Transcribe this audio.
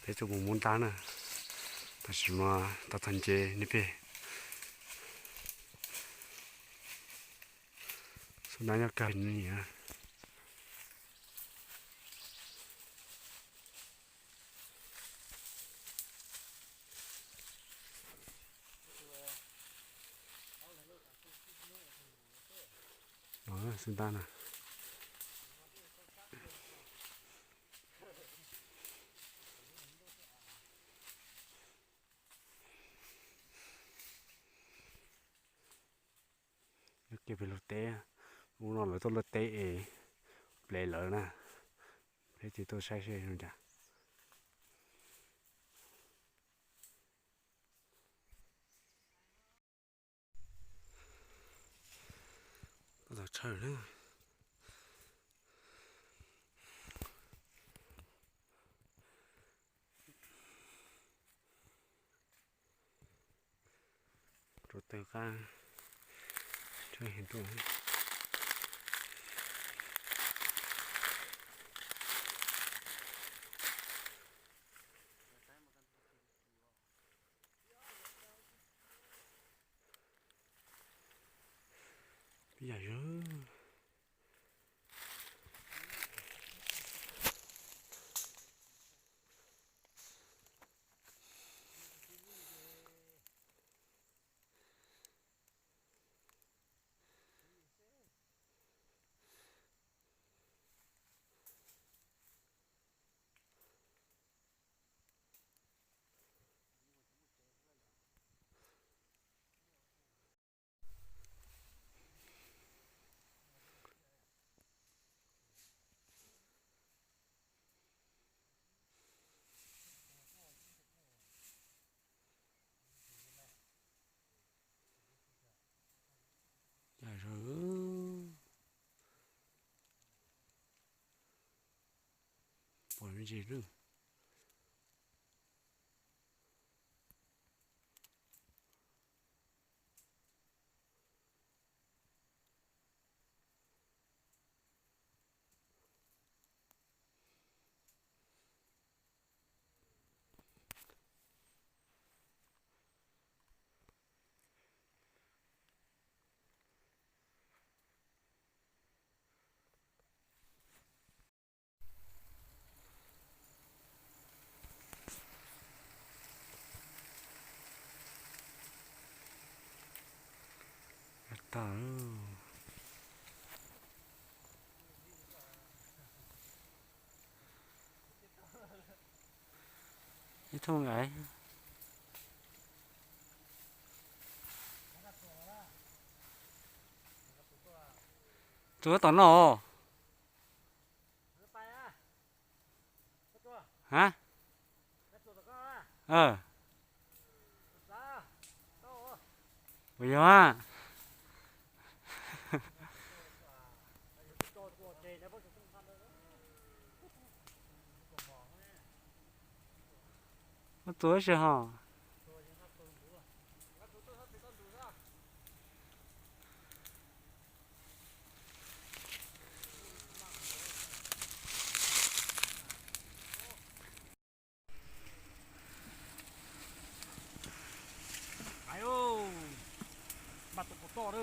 别做我们单了，但是嘛，到春节你别，说那要改你啊。圣诞了。เก็บไปรถเต้มูนอนรถต้นรถเต้เปลยเลยนะเพื่อที่ตัวใช้ใช้นู่นจ้ะก็ต้องใช้เลยรถเต้ก็ช่วยเห็นตัวพี่ใหญ่เยอะใหญ่เยอะปล่อยไม่จริงเรื่องตานี่ทำไงตัวตอนนอฮะไปยังอ่ะตัว是哈哎呦，把多多的。